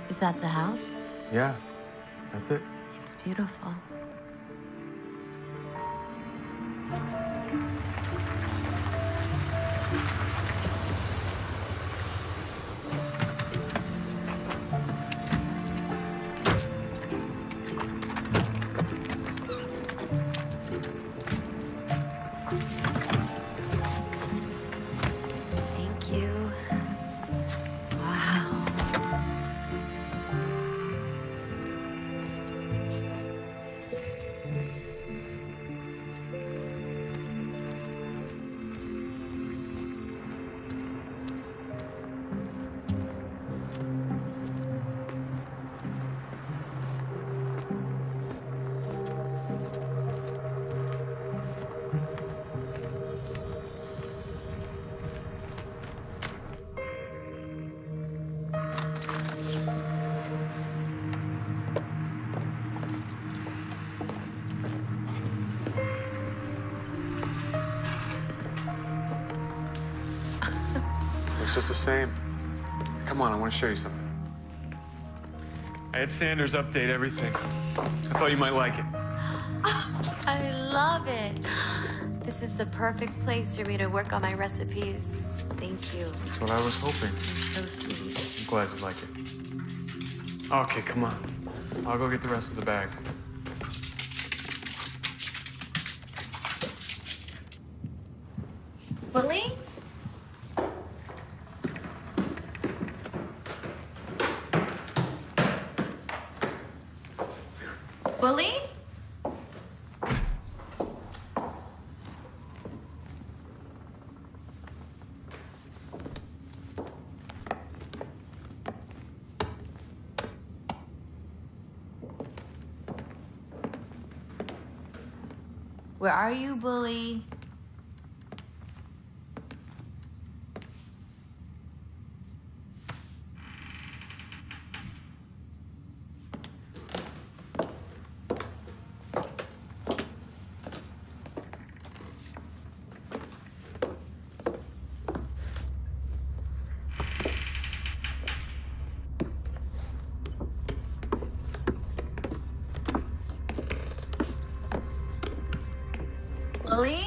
Is that the house? Yeah, that's it. It's beautiful. Thank you. Wow. Looks just the same. Come on, I want to show you something. I had Sanders update everything. I thought you might like it. I love it. This is the perfect place for me to work on my recipes. Thank you. That's what I was hoping. You're so sweet. I'm glad you like it. Okay, come on. I'll go get the rest of the bags. Willie? Willie? Where are you, Bully? Bully?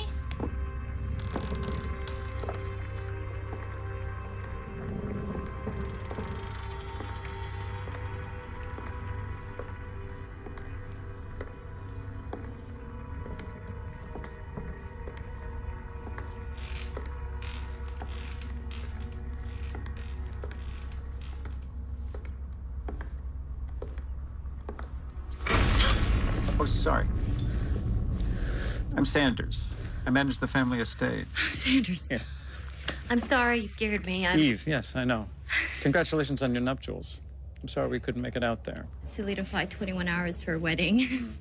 Oh, sorry. I'm Sanders. I manage the family estate. Sanders. Yeah. I'm sorry you scared me. Eve, yes, I know. Congratulations on your nuptials. I'm sorry we couldn't make it out there. Silly to fly 21 hours for a wedding.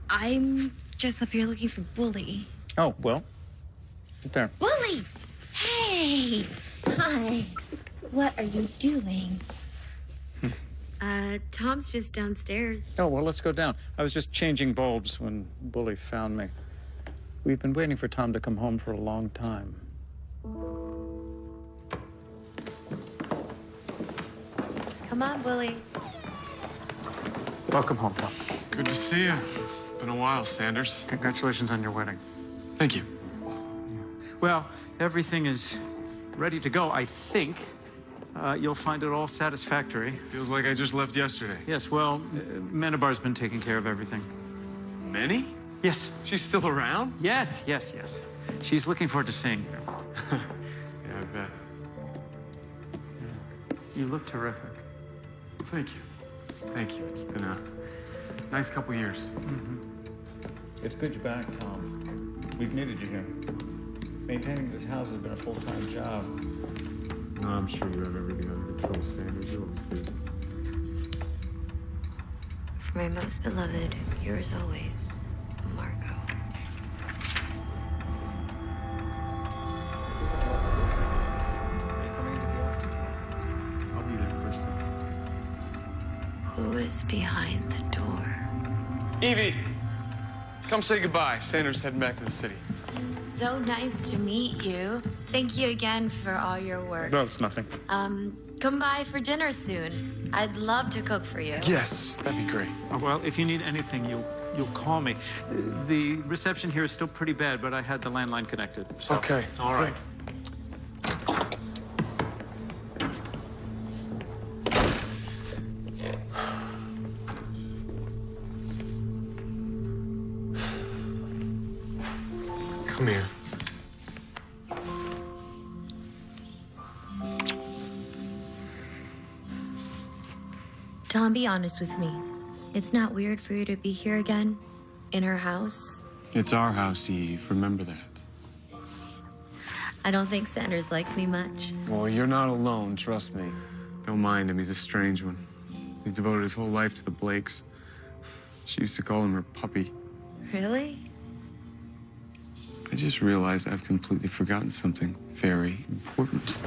I'm just up here looking for Bully. Oh, well, right there. Bully! Hey! Hi. What are you doing? Tom's just downstairs. Oh, well, let's go down. I was just changing bulbs when Bully found me. We've been waiting for Tom to come home for a long time. Come on, Bully. Welcome home, Tom. Good to see you. It's been a while, Sanders. Congratulations on your wedding. Thank you. Well, everything is ready to go, I think. You'll find it all satisfactory. Feels like I just left yesterday. Yes, well, Menabar's been taking care of everything. Minnie? Yes. She's still around? Yes, yes, yes. She's looking forward to seeing you. Yeah, I bet. You look terrific. Thank you. Thank you. It's been a nice couple years. It's good you're back, Tom. We've needed you here. Maintaining this house has been a full-time job. No, I'm sure you have everything under control, Sanders. You always do. For my most beloved, yours always, Margot. I'll be there first thing. Who is behind the door? Evie! Come say goodbye. Sanders heading back to the city. So nice to meet you. Thank you again for all your work. No, it's nothing. Come by for dinner soon. I'd love to cook for you. Yes, that'd be great. Well, if you need anything, you'll call me. The reception here is still pretty bad, but I had the landline connected. So. Okay. All right. Come here. Tom, be honest with me. It's not weird for you to be here again? In her house? It's our house, Eve. Remember that. I don't think Sanders likes me much. Well, you're not alone, trust me. Don't mind him, he's a strange one. He's devoted his whole life to the Blakes. She used to call him her puppy. Really? I just realized I've completely forgotten something very important.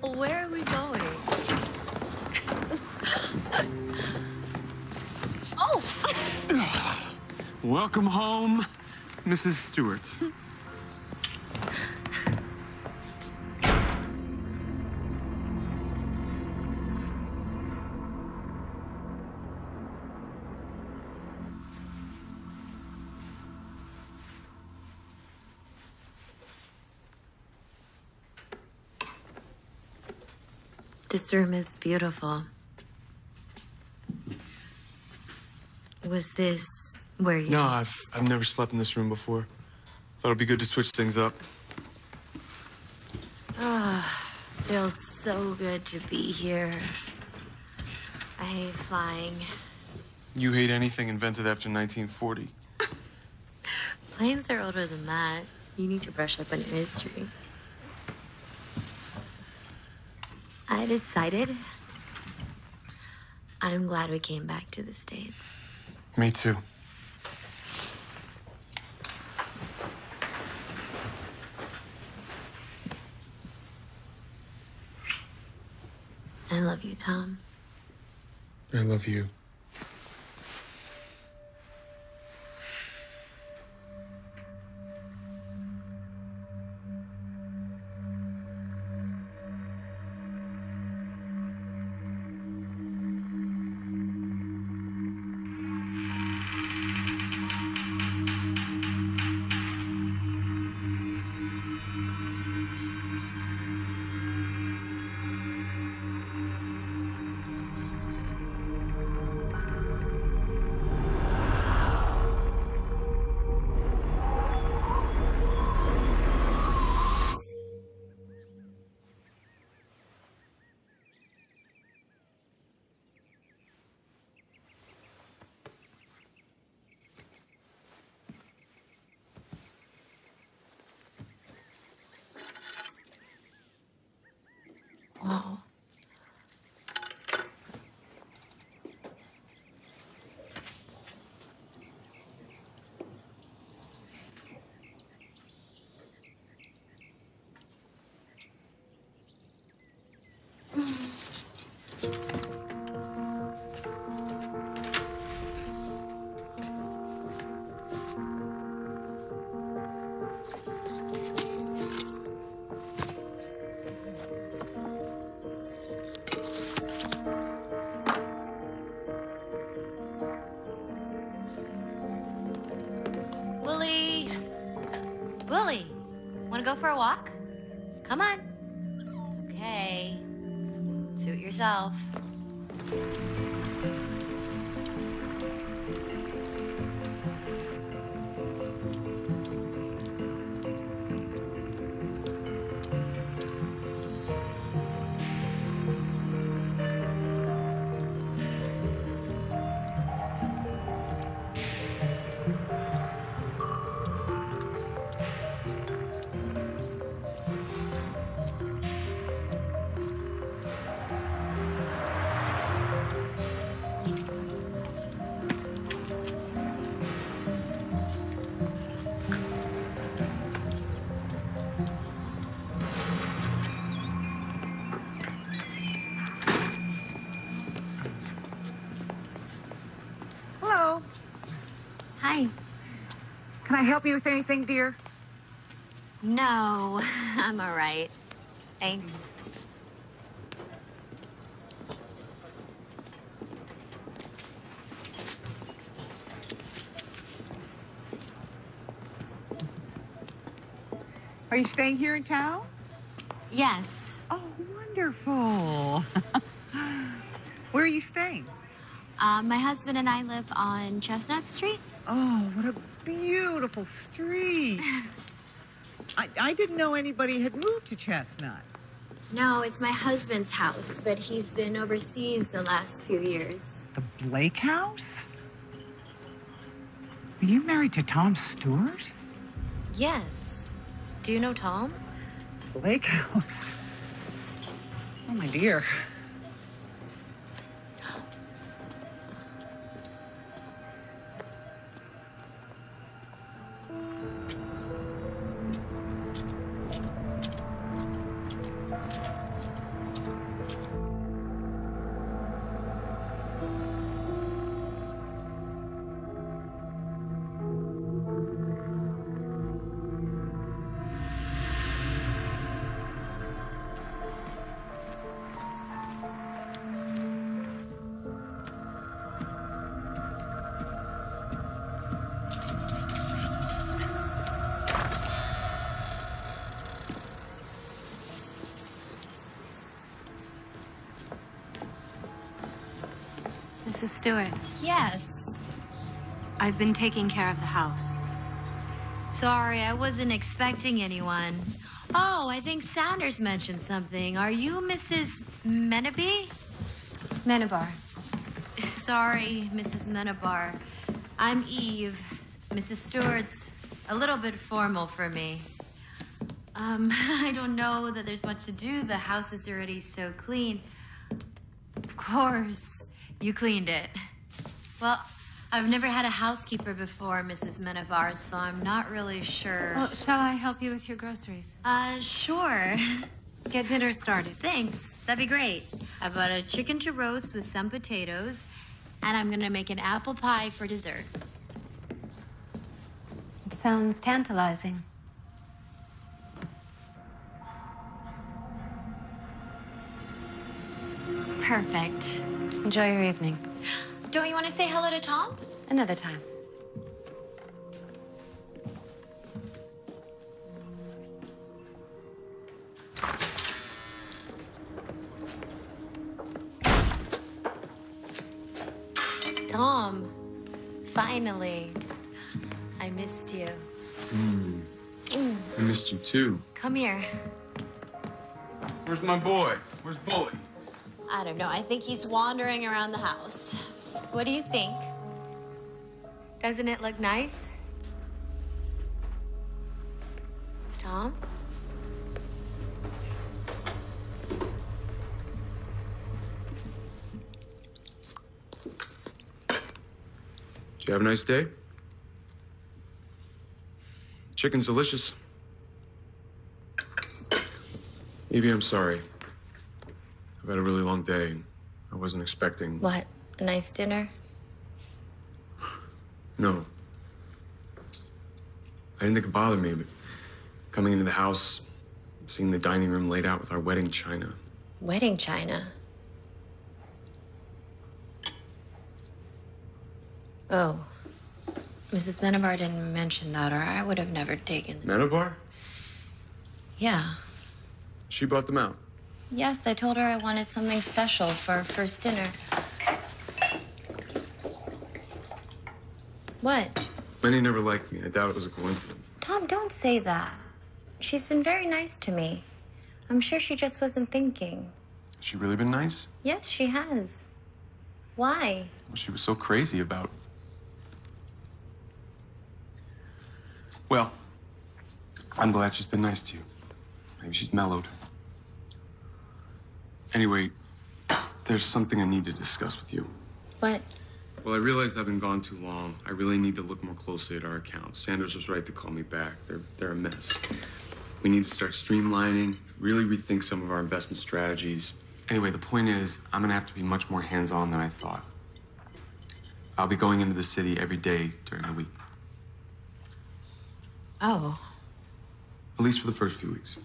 Where are we going? Oh! Welcome home, Mrs. Stewart. This room is beautiful. Was this where you... No, I've never slept in this room before. Thought it'd be good to switch things up. Feels so good to be here. I hate flying. You hate anything invented after 1940. Planes are older than that. You need to brush up on your history. I decided I'm glad we came back to the States. Me too. I love you, Tom. I love you. Wow. Willie, wanna go for a walk? Come on. Okay. Suit yourself. Hello. Hi. Can I help you with anything, dear? No, I'm all right. Thanks. Are you staying here in town? Yes. Oh, wonderful. Where are you staying? My husband and I live on Chestnut Street. Oh, what a beautiful street. I didn't know anybody had moved to Chestnut. No, it's my husband's house, but he's been overseas the last few years. The Blake house? Are you married to Tom Stewart? Yes. Do you know Tom? Blake house? Oh, my dear. Mrs. Stewart, Yes. I've been taking care of the house. Sorry, I wasn't expecting anyone. Oh, I think Sanders mentioned something. Are you Mrs. Menaby? Menabar. Sorry, Mrs. Menabar. I'm Eve. Mrs. Stewart's a little bit formal for me. I don't know that there's much to do. The house is already so clean. Of course, you cleaned it. Well, I've never had a housekeeper before, Mrs. Menabar, so I'm not really sure. Well, shall I help you with your groceries? Sure. Get dinner started. Thanks. That'd be great. I bought a chicken to roast with some potatoes, and I'm gonna make an apple pie for dessert. It sounds tantalizing. Perfect. Enjoy your evening. Don't you want to say hello to Tom? Another time. Tom, finally. I missed you. I missed you too. Come here. Where's my boy? Where's Bully? I don't know. I think he's wandering around the house. What do you think? Doesn't it look nice? Tom? Did you have a nice day? Chicken's delicious. Evie, I'm sorry. I've had a really long day. I wasn't expecting... What? A nice dinner? No. I didn't think it bothered me, but coming into the house, seeing the dining room laid out with our wedding china. Wedding china? Oh. Mrs. Menabar didn't mention that, or I would have never taken them. Menabar? Yeah. She brought them out. Yes, I told her I wanted something special for our first dinner. What? Minnie never liked me. I doubt it was a coincidence. Tom, don't say that. She's been very nice to me. I'm sure she just wasn't thinking. Has she really been nice? Yes, she has. Why? Well, she was so crazy about... Well, I'm glad she's been nice to you. Maybe she's mellowed. Anyway, there's something I need to discuss with you. What? Well, I realized I've been gone too long. I really need to look more closely at our accounts. Sanders was right to call me back. They're a mess. We need to start streamlining, really rethink some of our investment strategies. Anyway, the point is, I'm gonna have to be much more hands-on than I thought. I'll be going into the city every day during the week. Oh. At least for the first few weeks.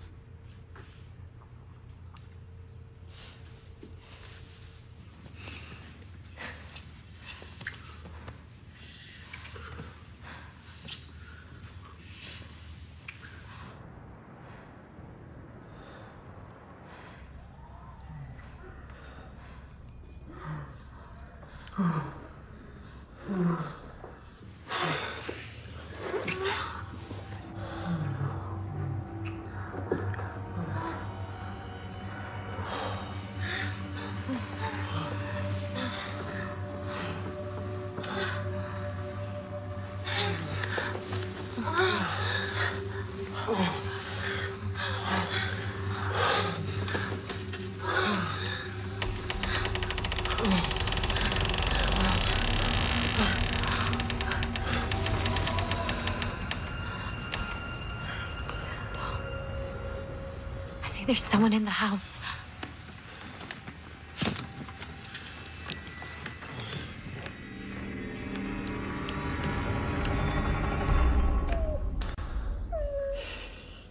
I think there's someone in the house.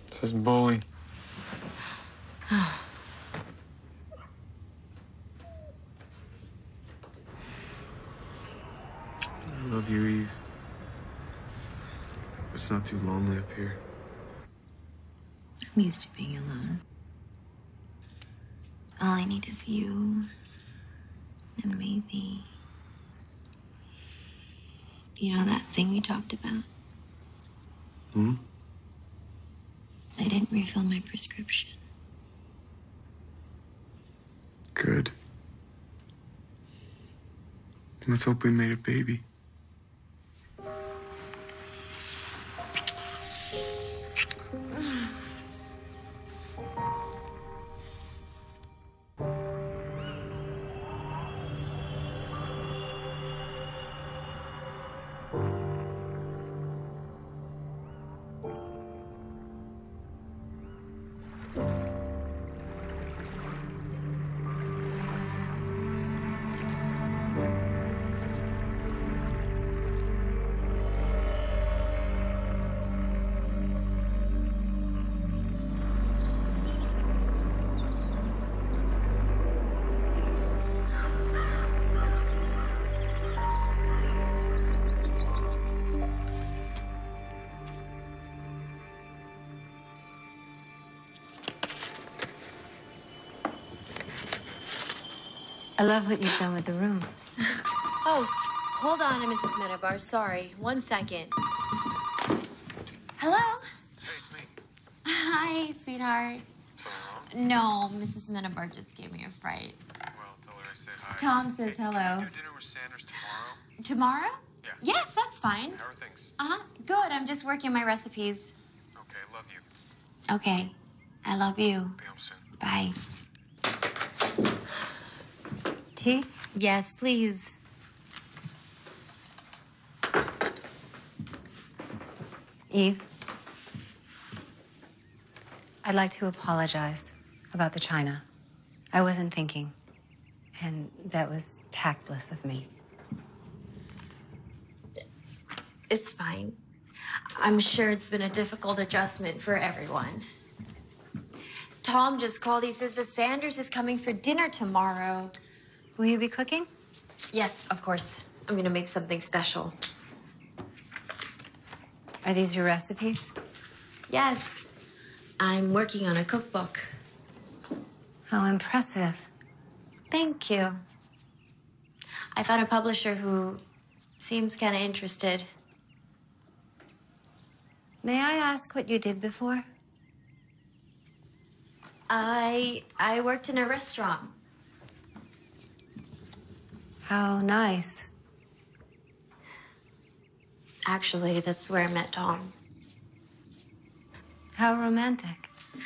This is Bully. I love you, Eve. It's not too lonely up here. I'm used to being alone. All I need is you. And maybe... You know that thing we talked about? Hmm? I didn't refill my prescription. Good. Let's hope we made a baby. I love what you've done with the room. Oh, hold on, Mrs. Menabar. Sorry. 1 second. Hello? Hey, it's me. Hi, sweetheart. Something wrong? No, Mrs. Menabar just gave me a fright. Well, tell her I said hi. Tom says hello. Can we do dinner with Sanders tomorrow? Tomorrow? Yeah. Yes, that's fine. How are things? Uh-huh. Good. I'm just working my recipes. Okay, love you. Okay. I love you. Be home soon. Bye. Tea? Yes, please. Eve? I'd like to apologize about the china. I wasn't thinking, and that was tactless of me. It's fine. I'm sure it's been a difficult adjustment for everyone. Tom just called. He says that Sanders is coming for dinner tomorrow. Will you be cooking? Yes, of course. I'm gonna make something special. Are these your recipes? Yes. I'm working on a cookbook. How impressive. Thank you. I found a publisher who seems kind of interested. May I ask what you did before? I worked in a restaurant. How nice. Actually, that's where I met Tom. How romantic. Oh,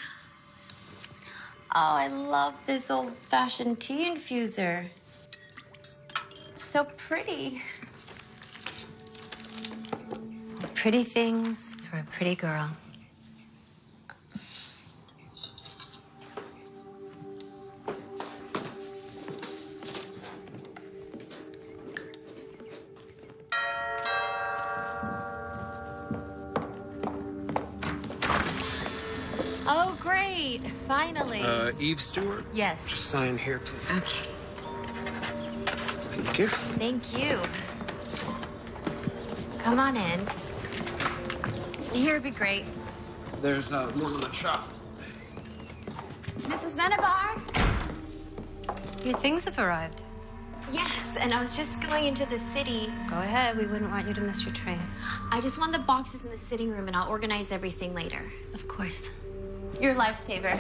I love this old-fashioned tea infuser. It's so pretty. Pretty things for a pretty girl. Oh, great. Finally. Eve Stewart? Yes. Just sign here, please. Okay. Thank you. Thank you. Come on in. Here would be great. There's more on the chop. Mrs. Menabar? Your things have arrived. Yes, and I was just going into the city. Go ahead. We wouldn't want you to miss your train. I just want the boxes in the sitting room, and I'll organize everything later. Of course. You're a lifesaver.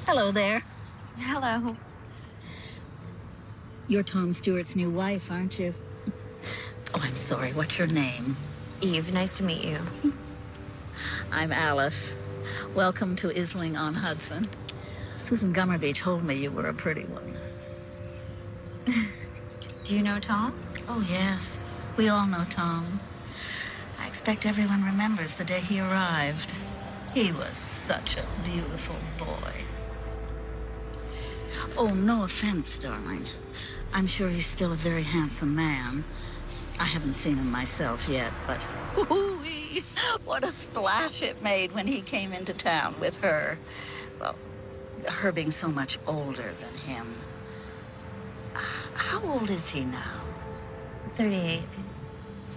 Hello there. Hello. You're Tom Stewart's new wife, aren't you? Oh, I'm sorry. What's your name? Eve, nice to meet you. I'm Alice. Welcome to Isling-on-Hudson. Susan Gummerby told me you were a pretty one. Do you know Tom? Oh, yes. We all know Tom. I expect everyone remembers the day he arrived. He was such a beautiful boy. Oh, no offense, darling. I'm sure he's still a very handsome man. I haven't seen him myself yet, but ooh-wee, what a splash it made when he came into town with her. Well, her being so much older than him. How old is he now? 38.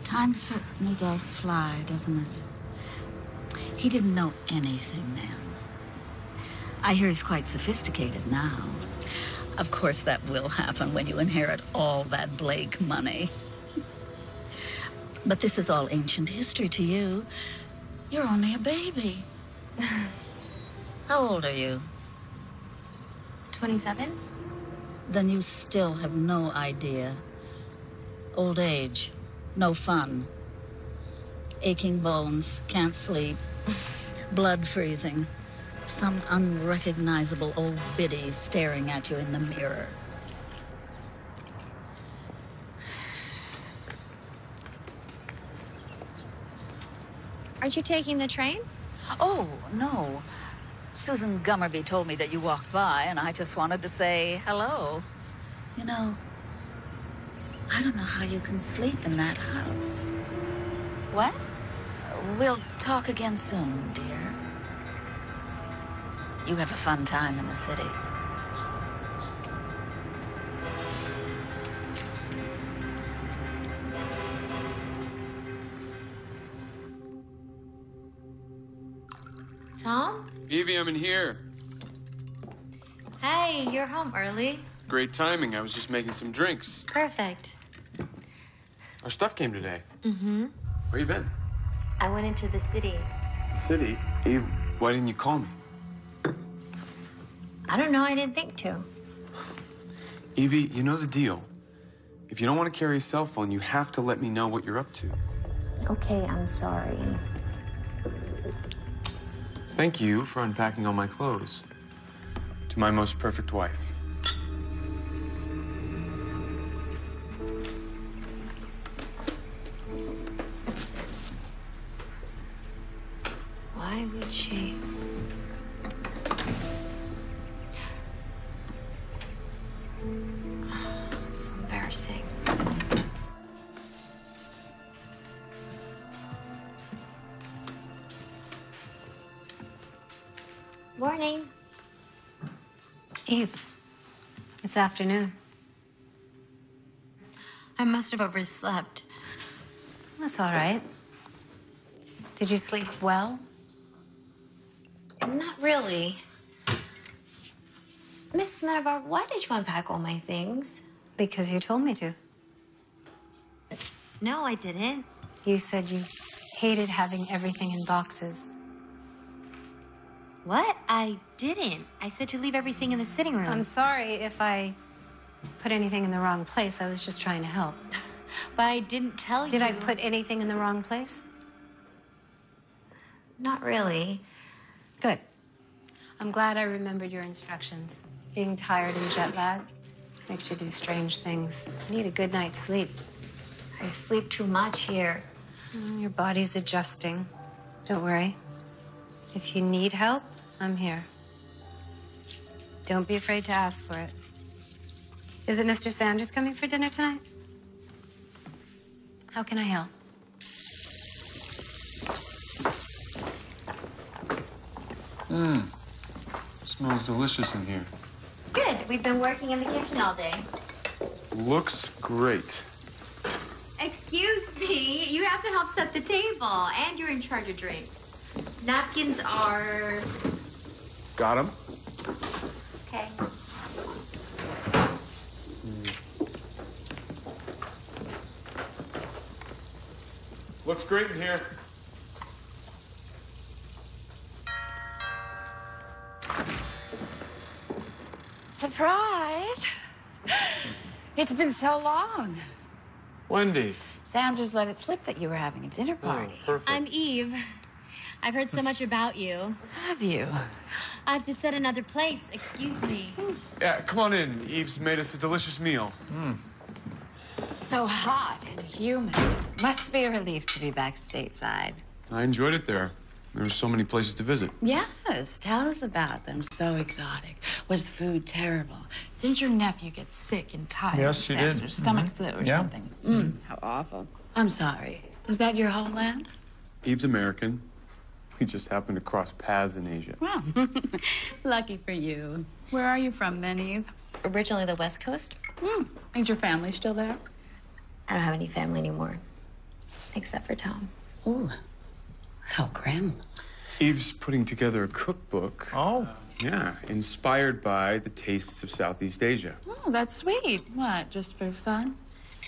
Time certainly does fly, doesn't it? He didn't know anything then. I hear he's quite sophisticated now. Of course, that will happen when you inherit all that Blake money. But this is all ancient history to you. You're only a baby. How old are you? 27? Then you still have no idea. Old age, no fun. Aching bones, can't sleep, blood freezing. Some unrecognizable old biddy staring at you in the mirror. Aren't you taking the train? Oh, no. Susan Gummerby told me that you walked by, and I just wanted to say hello. You know, I don't know how you can sleep in that house. What? We'll talk again soon, dear. You have a fun time in the city. Tom? Evie, I'm in here. Hey, you're home early. Great timing. I was just making some drinks. Perfect. Our stuff came today. Mm-hmm. Where you been? I went into the city. City? Eve, why didn't you call me? I don't know, I didn't think to. Evie, you know the deal. If you don't want to carry a cell phone, you have to let me know what you're up to. Okay, I'm sorry. Thank you for unpacking all my clothes. To my most perfect wife. Why would she? It's embarrassing. Morning. Eve, it's afternoon. I must have overslept. That's all right. Did you sleep well? Not really. Mrs. Menabar, why did you unpack all my things? Because you told me to. No, I didn't. You said you hated having everything in boxes. What? I didn't. I said to leave everything in the sitting room. I'm sorry if I put anything in the wrong place. I was just trying to help. But I didn't tell you. Did I put anything in the wrong place? Not really. Good. I'm glad I remembered your instructions. Being tired and jet lagged makes you do strange things. You need a good night's sleep. I sleep too much here. Your body's adjusting. Don't worry. If you need help, I'm here. Don't be afraid to ask for it. Is it Mr. Sanders coming for dinner tonight? How can I help? Smells delicious in here. Good. We've been working in the kitchen all day. Looks great. Excuse me, you have to help set the table, and you're in charge of drinks. Napkins are... Got him. Okay. Looks great in here. Surprise! It's been so long. Wendy. Sanders let it slip that you were having a dinner party. Perfect. I'm Eve. I've heard so much about you. Have you? I have to set another place. Excuse me. Yeah, come on in. Eve's made us a delicious meal. So hot and humid. Must be a relief to be back stateside. I enjoyed it there. There were so many places to visit. Yes, tell us about them. So exotic. Was the food terrible? Didn't your nephew get sick and tired? Yes, she did. Sanders? Stomach flu or something? How awful. I'm sorry. Is that your homeland? Eve's American. We just happened to cross paths in Asia. Well, lucky for you. Where are you from then, Eve? Originally the West Coast. Is your family still there? I don't have any family anymore, except for Tom. Ooh, how grim. Eve's putting together a cookbook. Oh. Yeah, inspired by the tastes of Southeast Asia. Oh, that's sweet. What, just for fun?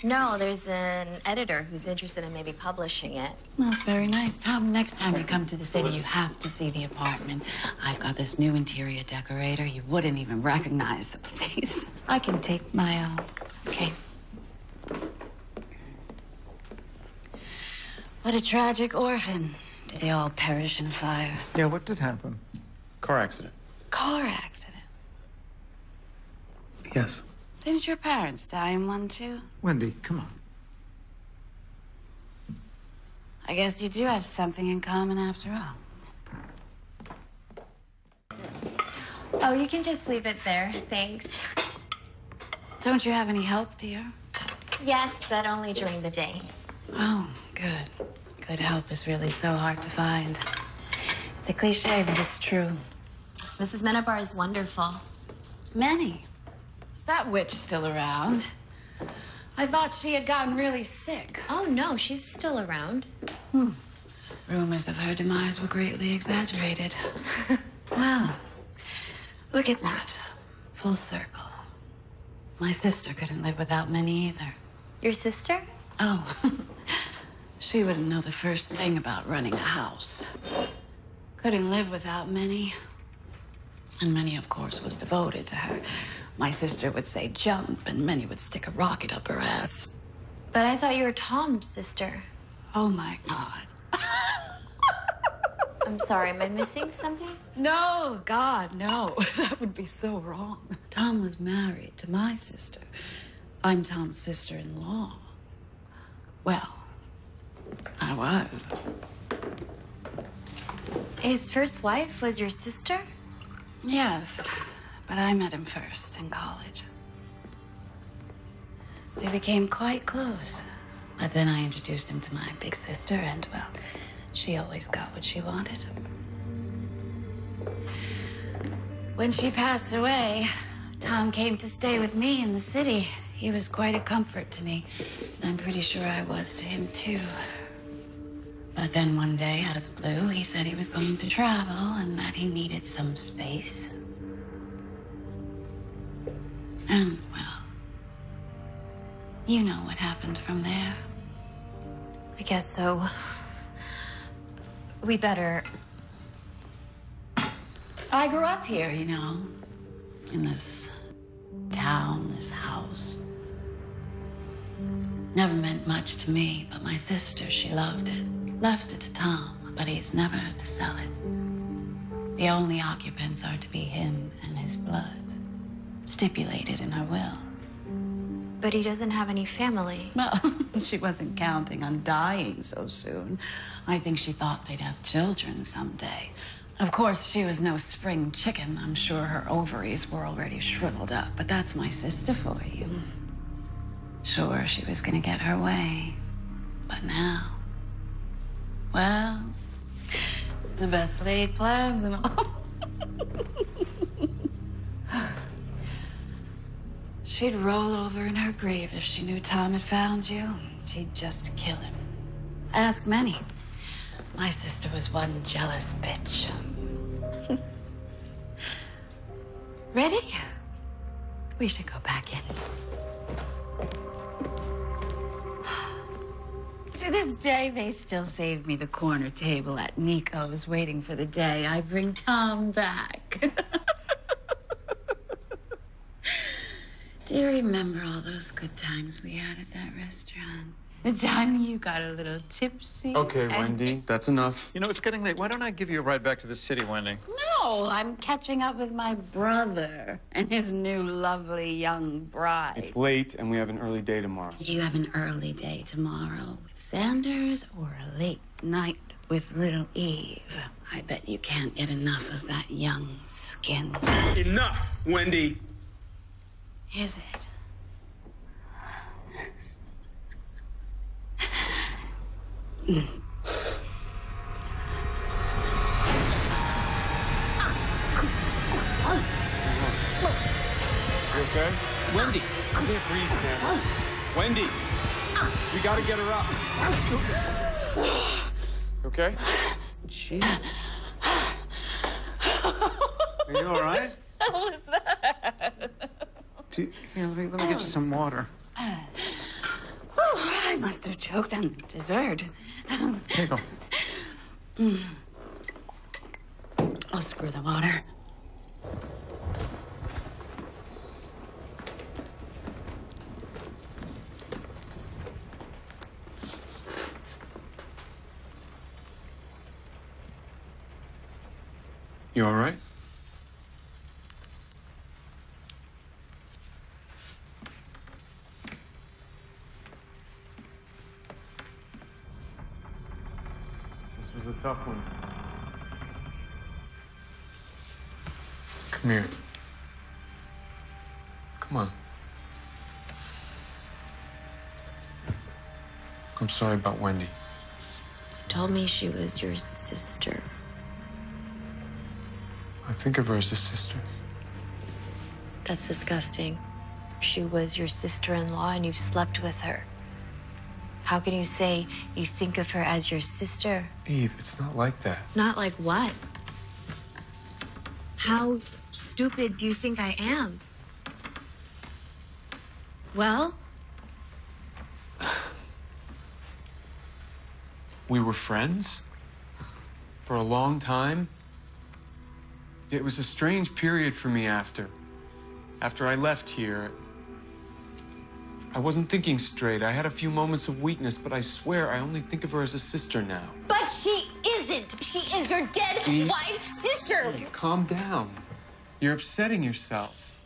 No, there's an editor who's interested in maybe publishing it. That's very nice. Tom, next time you come to the city, you have to see the apartment. I've got this new interior decorator. You wouldn't even recognize the place. I can take my own. Okay. What a tragic orphan. Did they all perish in a fire? Yeah, what did happen? Car accident. Car accident. Yes. Didn't your parents die in one, too? Wendy, come on. I guess you do have something in common after all. Oh, you can just leave it there. Thanks. Don't you have any help, dear? Yes, but only during the day. Oh, good. Good help is really so hard to find. It's a cliche, but it's true. Yes, Mrs. Menabar is wonderful. Many. Is that witch still around? I thought she had gotten really sick. Oh, no, she's still around. Rumors of her demise were greatly exaggerated. Well, look at that. Full circle. My sister couldn't live without Minnie either. Your sister? Oh, she wouldn't know the first thing about running a house. Couldn't live without Minnie. And Minnie, of course, was devoted to her. My sister would say jump, and Minnie would stick a rocket up her ass. But I thought you were Tom's sister. Oh, my God. I'm sorry, am I missing something? No, God, no. That would be so wrong. Tom was married to my sister. I'm Tom's sister-in-law. Well, I was. His first wife was your sister? Yes, but I met him first in college. We became quite close. But then I introduced him to my big sister, and, well, she always got what she wanted. When she passed away, Tom came to stay with me in the city. He was quite a comfort to me. I'm pretty sure I was to him, too. But then one day, out of the blue, he said he was going to travel and that he needed some space. And, well, you know what happened from there. I guess so. We better... I grew up here, you know, in this town, this house. Never meant much to me, but my sister, she loved it. Left it to Tom, but he's never to sell it. The only occupants are to be him and his blood, stipulated in her will. But he doesn't have any family. Well, she wasn't counting on dying so soon. I think she thought they'd have children someday. Of course, she was no spring chicken. I'm sure her ovaries were already shriveled up, but that's my sister for you. Sure, she was gonna get her way. But now, well, the best laid plans and all. She'd roll over in her grave if she knew Tom had found you. She'd just kill him. Ask Manny. My sister was one jealous bitch. Ready? We should go back in. To this day, they still save me the corner table at Nico's, waiting for the day I bring Tom back. Do you remember all those good times we had at that restaurant? The time you got a little tipsy? Okay, Wendy, that's enough. You know, it's getting late. Why don't I give you a ride back to the city, Wendy? No, I'm catching up with my brother and his new lovely young bride. It's late, and we have an early day tomorrow. You have an early day tomorrow with Sanders or a late night with little Eve. I bet you can't get enough of that young skin. Enough, Wendy! Is it? You okay? Wendy. I can't breathe, Sanders. Wendy! We gotta get her up. Okay? Jesus. Are you all right? What was that? Here, let me get you some water. Oh, I must have choked on dessert. Here you go. Oh, screw the water. You all right? This was a tough one. Come here. Come on. I'm sorry about Wendy. You told me she was your sister. I think of her as a sister. That's disgusting. She was your sister-in-law and you've slept with her. How can you say you think of her as your sister? Eve, it's not like that. Not like what? How stupid do you think I am? Well? We were friends for a long time. It was a strange period for me after I left here. I wasn't thinking straight. I had a few moments of weakness, but I swear I only think of her as a sister now. But she isn't. She is your dead wife's sister. Calm down. You're upsetting yourself.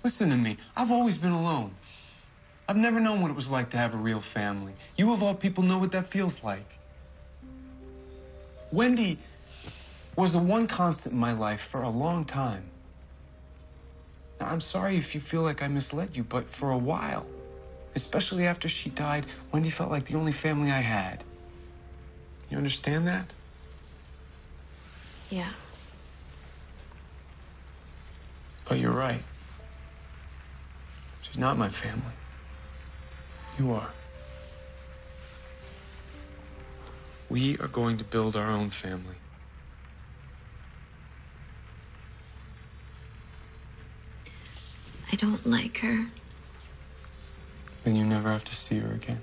Listen to me. I've always been alone. I've never known what it was like to have a real family. You, of all people, know what that feels like. Wendy was the one constant in my life for a long time. Now, I'm sorry if you feel like I misled you, but for a while, especially after she died, Wendy felt like the only family I had. You understand that? Yeah. But you're right. She's not my family. You are. We are going to build our own family. I don't like her. Then you never have to see her again.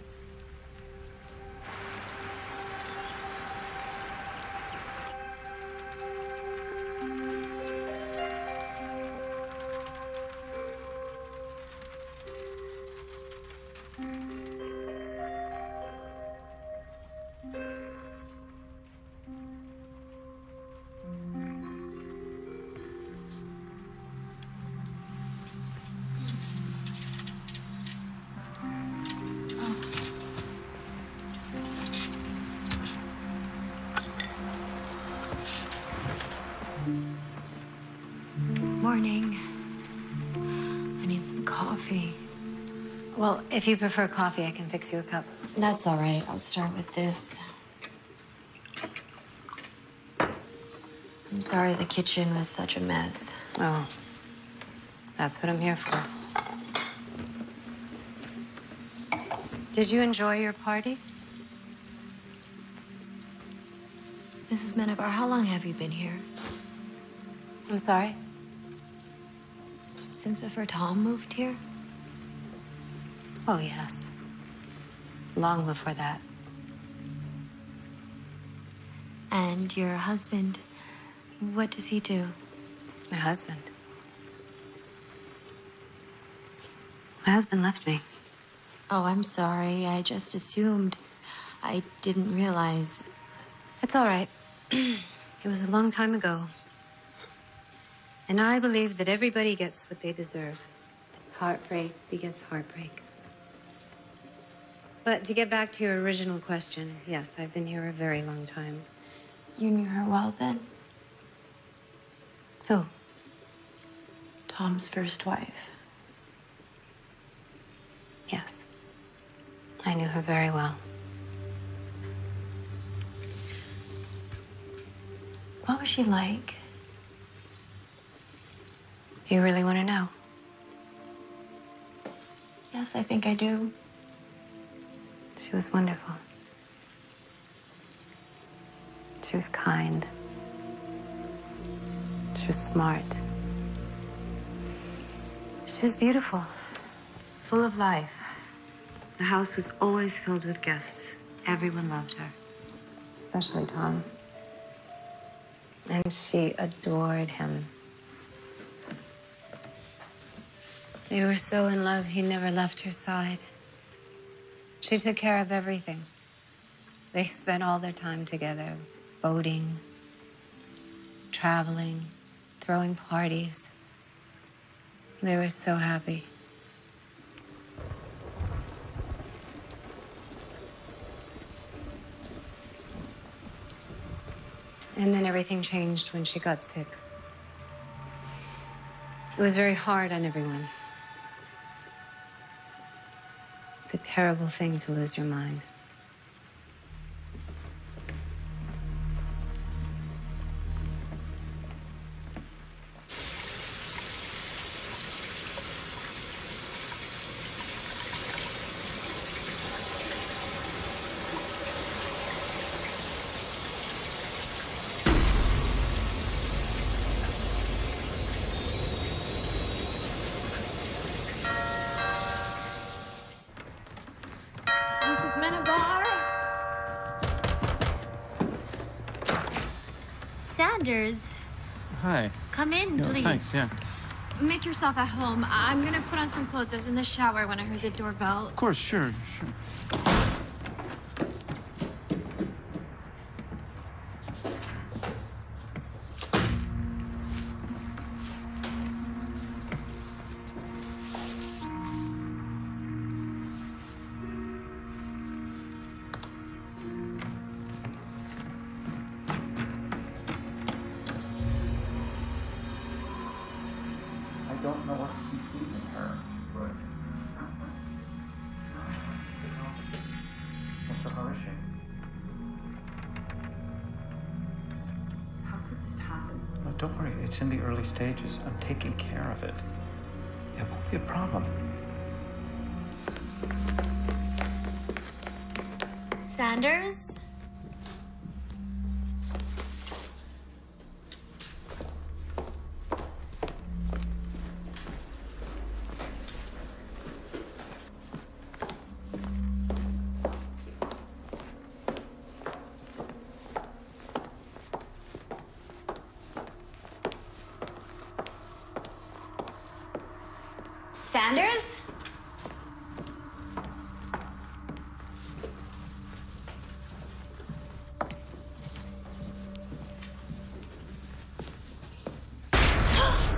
need some coffee. Well, if you prefer coffee, I can fix you a cup. That's all right. I'll start with this. I'm sorry the kitchen was such a mess. Oh, that's what I'm here for. Did you enjoy your party? Mrs. Menabar, how long have you been here? I'm sorry? Since before Tom moved here? Oh, yes. Long before that. And your husband, what does he do? My husband. My husband left me. Oh, I'm sorry. I just assumed. I didn't realize. It's all right. It was a long time ago. And I believe that everybody gets what they deserve. Heartbreak begets heartbreak. But to get back to your original question, yes, I've been here a very long time. You knew her well then? Who? Tom's first wife. Yes. I knew her very well. What was she like? Do you really want to know? Yes, I think I do. She was wonderful. She was kind. She was smart. She was beautiful, full of life. The house was always filled with guests. Everyone loved her, especially Tom. And she adored him. They were so in love, he never left her side. She took care of everything. They spent all their time together, boating, traveling, throwing parties. They were so happy. And then everything changed when she got sick. It was very hard on everyone. It's a terrible thing to lose your mind. Mrs. Menabar? Sanders, Hi. come in, Yeah, please. thanks, yeah. Make yourself at home. I'm gonna put on some clothes. I was in the shower when I heard the doorbell. Of course, sure. I don't know what he sees in her, but... What's so hard is she? How could this happen? No, don't worry. It's in the early stages. I'm taking care of it. It won't be a problem. Sanders? Sanders?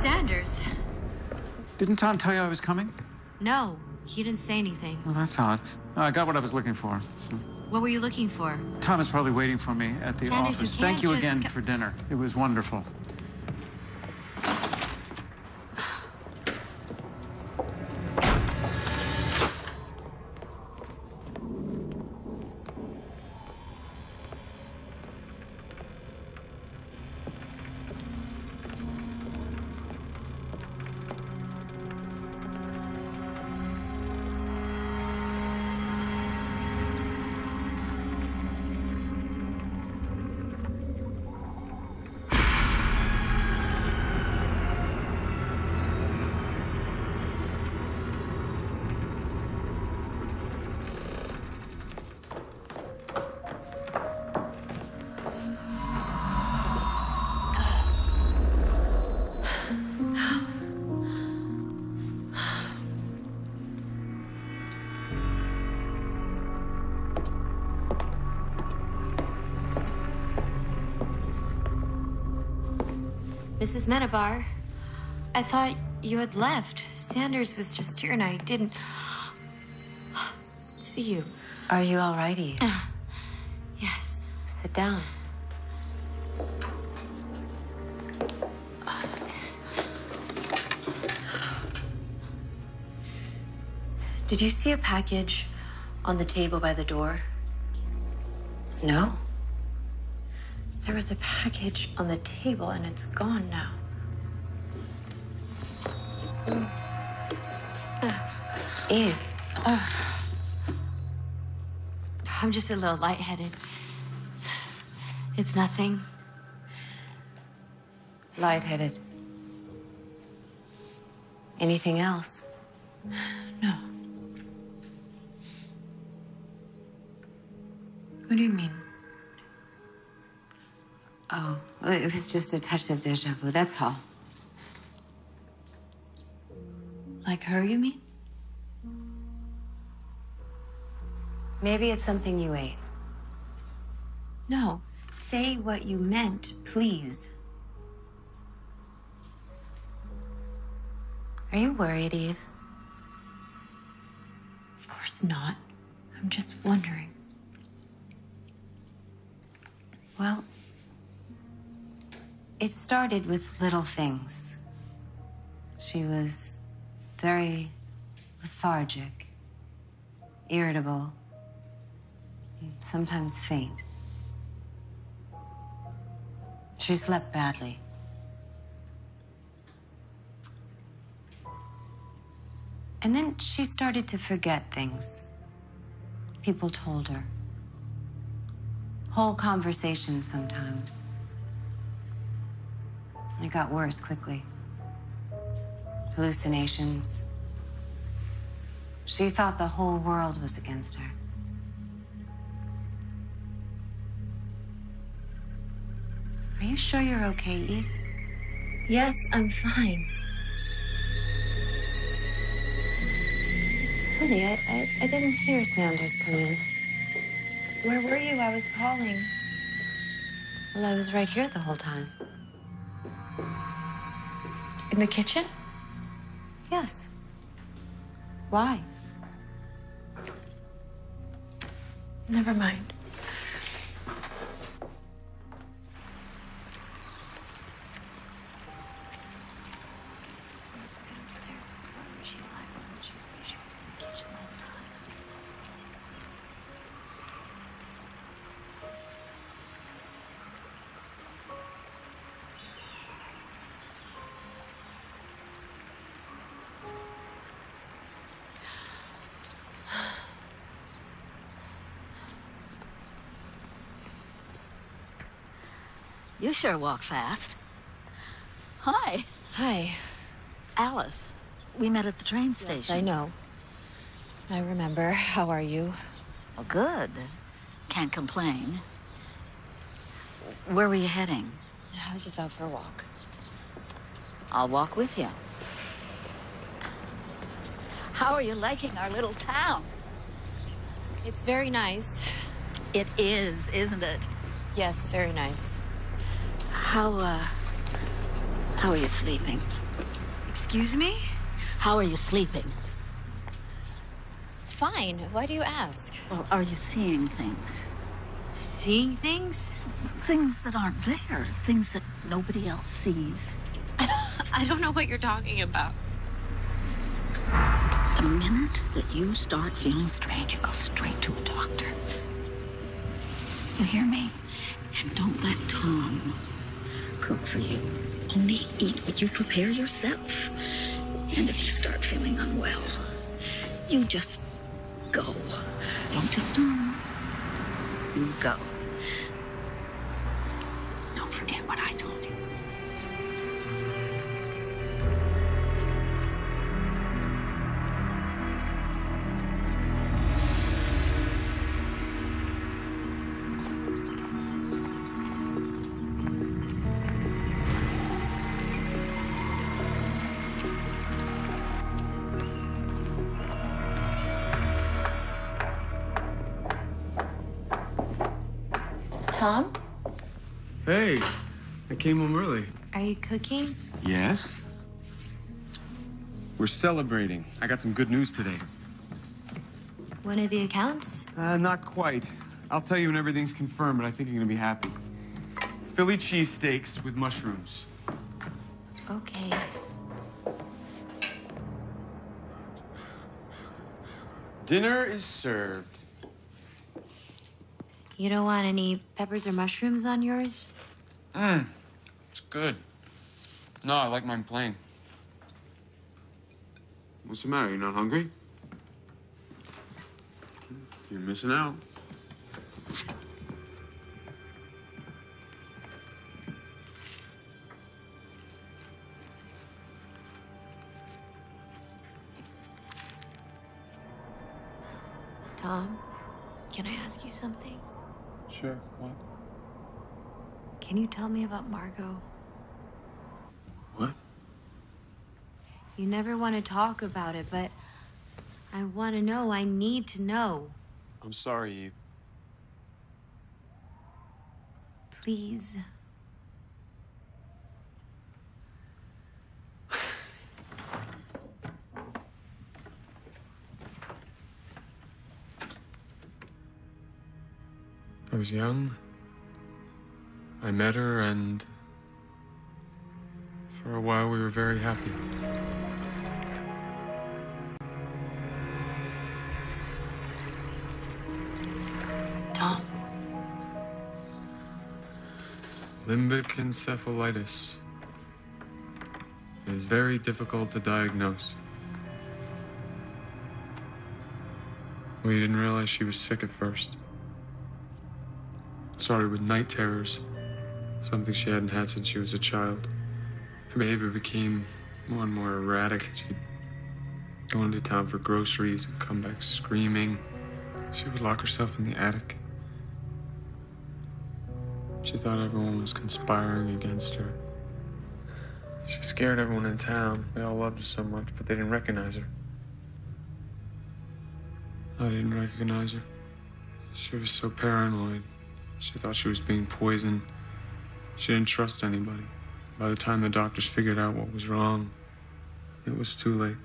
Sanders? Didn't Tom tell you I was coming? No, he didn't say anything. Well, that's odd. I got what I was looking for. So. What were you looking for? Tom is probably waiting for me at the Sanders, office. you can't Thank you just again go- for dinner. It was wonderful. Mrs. Menabar, I thought you had left. Sanders was just here and I didn't see you. Are you all right, Eve? Yes. Sit down. Did you see a package on the table by the door? No? There was a package on the table and it's gone now. Eve. I'm just a little lightheaded. It's nothing. Lightheaded. Anything else? No. What do you mean? Oh, it was just a touch of deja vu, that's all. Like her, you mean? Maybe it's something you ate. No. Say what you meant, please. Are you worried, Eve? Of course not. I'm just wondering. Well, it started with little things. She was very lethargic, irritable, and sometimes faint. She slept badly. And then she started to forget things people told her. Whole conversations sometimes. And it got worse quickly. Hallucinations. She thought the whole world was against her. Are you sure you're okay, Eve? Yes, I'm fine. It's funny, I didn't hear Sanders come in. Where were you? I was calling. Well, I was right here the whole time. In the kitchen? Yes. Why? Never mind. You sure walk fast. Hi. Hi. Alice. We met at the train station. Yes, I know. I remember. How are you? Well, good. Can't complain. Where were you heading? I was just out for a walk. I'll walk with you. How are you liking our little town? It's very nice. It is, isn't it? Yes, very nice. How are you sleeping? Excuse me? How are you sleeping? Fine. Why do you ask? Well, are you seeing things? Seeing things? Things that aren't there. Things that nobody else sees. I don't know what you're talking about. The minute that you start feeling strange, you go straight to a doctor. You hear me? And don't let Tom cook for you. Only eat what you prepare yourself. And if you start feeling unwell, you just go. Don't tell Tom. You go. Don't forget what I told you. Tom? Hey, I came home early. Are you cooking? Yes? We're celebrating. I got some good news today. One of the accounts? Not quite. I'll tell you when everything's confirmed, but I think you're gonna be happy. Philly cheesesteaks with mushrooms. Okay. Dinner is served. You don't want any peppers or mushrooms on yours? It's good. No, I like mine plain. What's the matter? You not hungry? You're missing out. Tom, can I ask you something? Sure. What? Can you tell me about Margot? What? You never want to talk about it, but I want to know. I need to know. I'm sorry, Eve. Please. I was young. I met her, and for a while we were very happy. Tom. Limbic encephalitis. It is very difficult to diagnose. We didn't realize she was sick at first. It started with night terrors, something she hadn't had since she was a child. Her behavior became more and more erratic. She'd go into town for groceries and come back screaming. She would lock herself in the attic. She thought everyone was conspiring against her. She scared everyone in town. They all loved her so much, but they didn't recognize her. I didn't recognize her. She was so paranoid. She thought she was being poisoned. She didn't trust anybody. By the time the doctors figured out what was wrong, it was too late.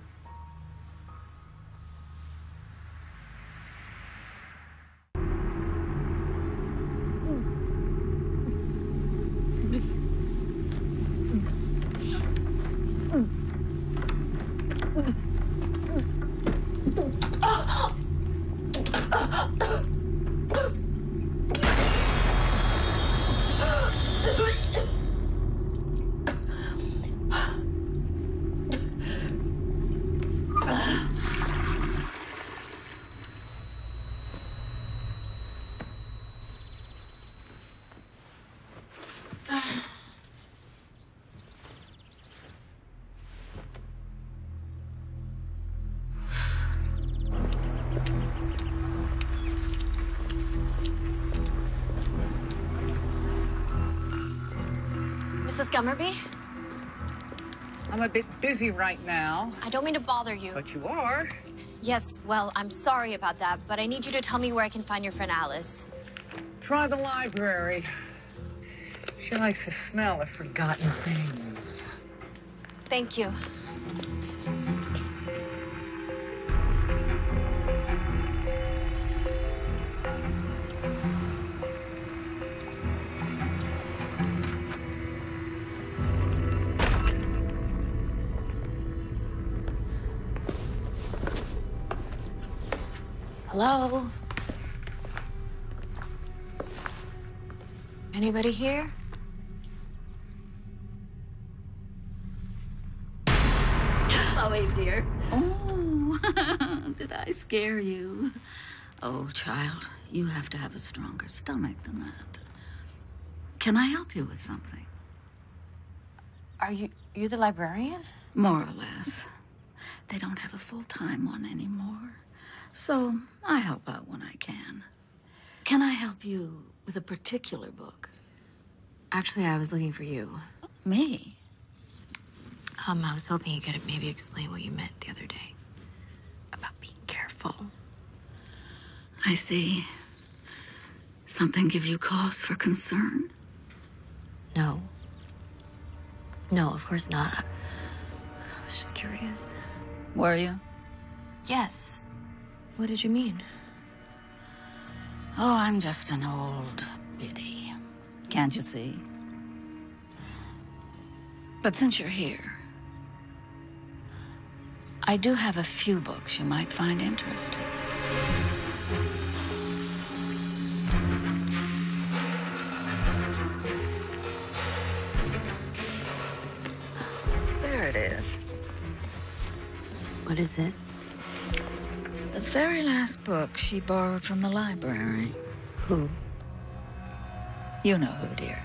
Mrs. Gummerby? I'm a bit busy right now. I don't mean to bother you. But you are. Yes, well, I'm sorry about that, but I need you to tell me where I can find your friend Alice. Try the library. She likes the smell of forgotten things. Thank you. Hello? Anybody here? Oh, Eve, dear. Oh, did I scare you? Oh, child, you have to have a stronger stomach than that. Can I help you with something? You're the librarian? More or less. They don't have a full-time one anymore. So I help out when I can. Can I help you with a particular book? Actually, I was looking for you. Me? I was hoping you could maybe explain what you meant the other day about being careful. I see. Something give you cause for concern? No. No, of course not. I was just curious. Were you? Yes. What did you mean? Oh, I'm just an old biddy. Can't you see? But since you're here, I do have a few books you might find interesting. There it is. What is it? The very last book she borrowed from the library. Who? You know who, dear.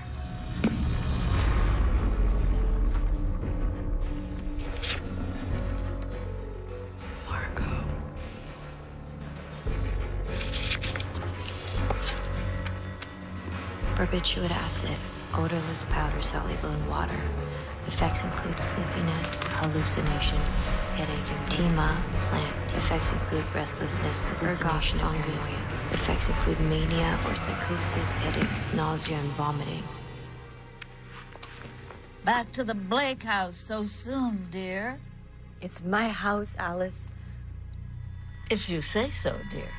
Margot. Barbiturate acid, odorless powder soluble in water. Effects include sleepiness, hallucination, headache, edema, plant. Effects include restlessness, hallucination, fungus. Effects include mania or psychosis, headaches, nausea, and vomiting. Back to the Blake house so soon, dear. It's my house, Alice. If you say so, dear.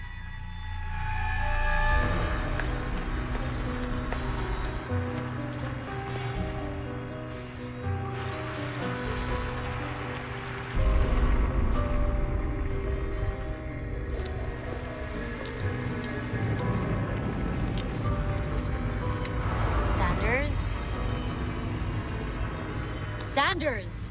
Sanders? Sanders!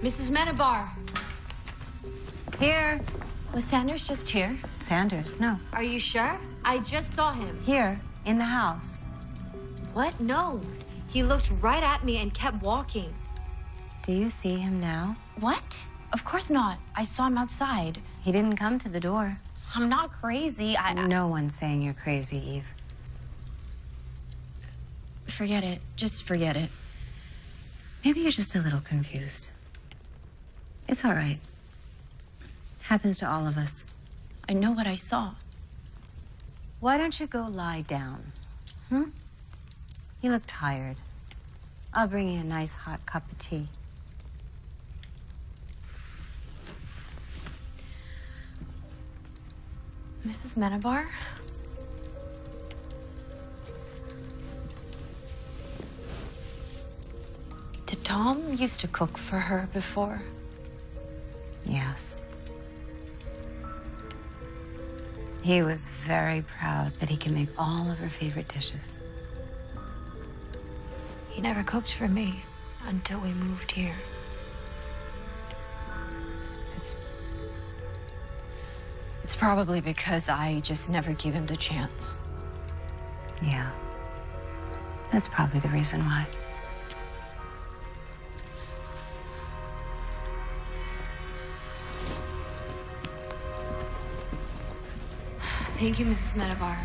Mrs. Menabar. Here. Was Sanders just here? Sanders, no. Are you sure? I just saw him. Here, in the house. What? No. He looked right at me and kept walking. Do you see him now? What? Of course not. I saw him outside. He didn't come to the door. I'm not crazy. No one's saying you're crazy, Eve. Forget it. Just forget it. Maybe you're just a little confused. It's all right. Happens to all of us. I know what I saw. Why don't you go lie down? You look tired. I'll bring you a nice hot cup of tea. Mrs. Menabar? Did Tom used to cook for her before? Yes. He was very proud that he can make all of her favorite dishes. He never cooked for me until we moved here. It's probably because I just never gave him the chance. Yeah. That's probably the reason why. Thank you, Mrs. Menabar.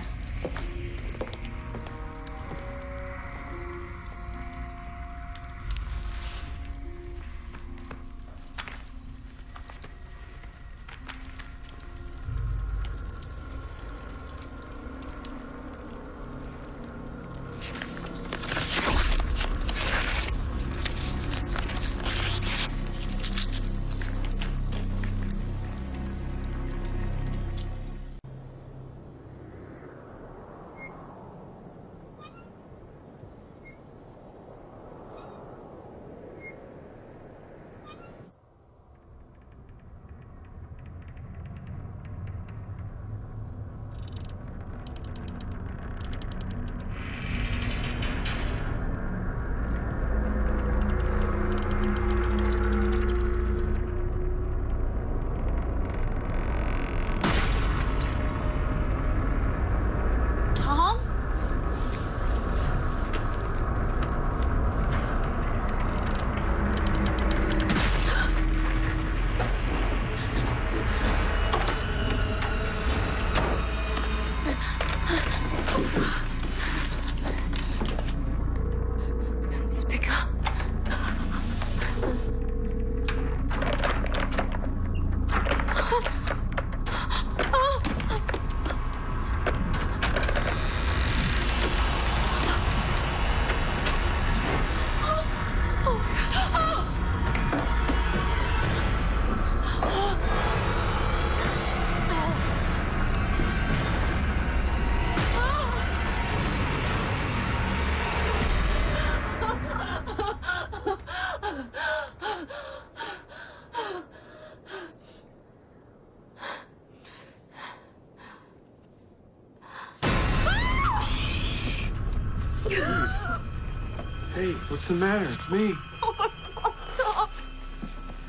Hey, what's the matter? It's me. Oh my God, Tom.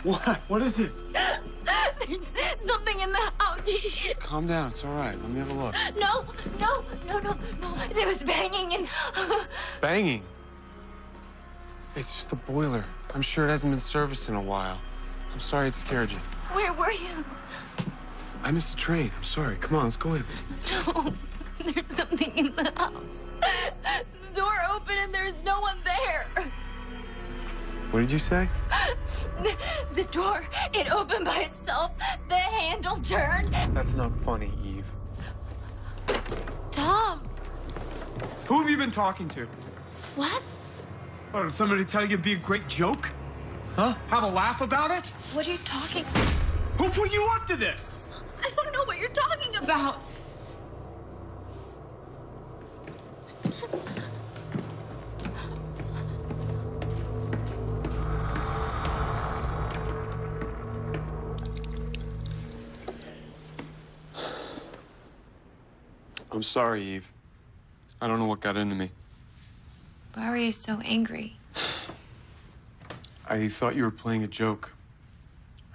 What? What is it? There's something in the house. Calm down. It's all right. Let me have a look. No. There was banging and... Banging? It's just the boiler. I'm sure it hasn't been serviced in a while. I'm sorry it scared you. Where were you? I missed the train. I'm sorry. Come on, let's go in. No, there's something in the house. The door open and there's no one there. What did you say? The door, it opened by itself. The handle turned. That's not funny, Eve. Tom. Who have you been talking to? What? Oh, did somebody tell you it'd be a great joke? Huh? Have a laugh about it? What are you talking? Who put you up to this? I don't know what you're talking about. I'm sorry, Eve. I don't know what got into me. Why are you so angry? I thought you were playing a joke.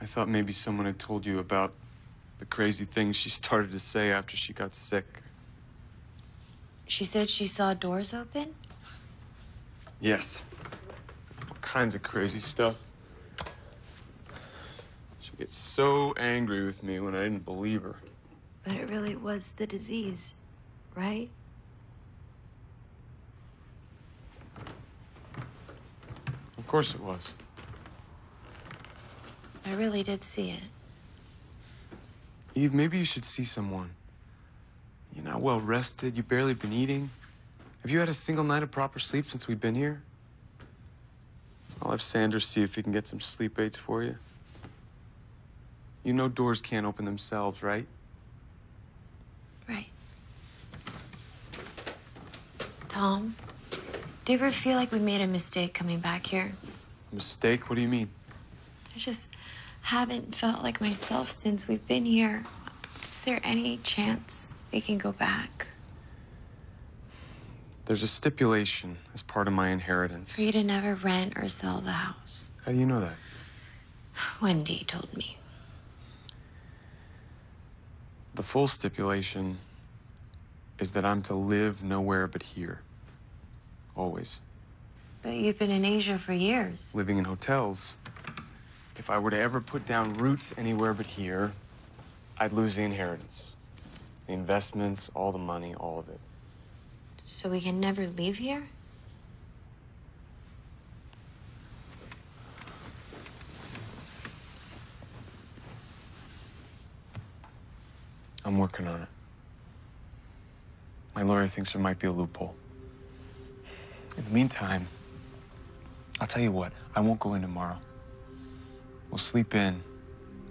I thought maybe someone had told you about the crazy things she started to say after she got sick. She said she saw doors open? Yes. All kinds of crazy stuff. She gets so angry with me when I didn't believe her. But it really was the disease, right? Of course it was. I really did see it. Eve, maybe you should see someone. You're not well rested. You've barely been eating. Have you had a single night of proper sleep since we've been here? I'll have Sanders see if he can get some sleep aids for you. You know doors can't open themselves, right? Right. Tom, do you ever feel like we made a mistake coming back here? Mistake? What do you mean? I just haven't felt like myself since we've been here. Is there any chance we can go back? There's a stipulation as part of my inheritance. For you to never rent or sell the house. How do you know that? Wendy told me. The full stipulation is that I'm to live nowhere but here. Always. But you've been in Asia for years. Living in hotels. If I were to ever put down roots anywhere but here, I'd lose the inheritance. The investments, all the money, all of it. So we can never leave here? I'm working on it. My lawyer thinks there might be a loophole. In the meantime, I'll tell you what, I won't go in tomorrow. We'll sleep in,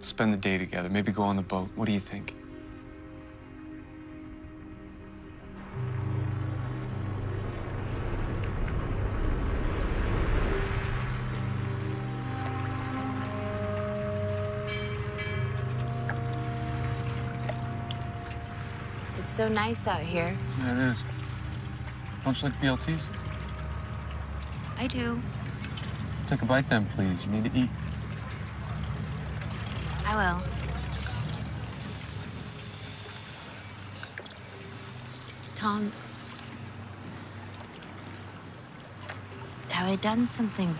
spend the day together, maybe go on the boat. What do you think? It's so nice out here. Yeah, it is. Don't you like BLTs? I do. Take a bite then, please. You need to eat. I will. Tom, have I done something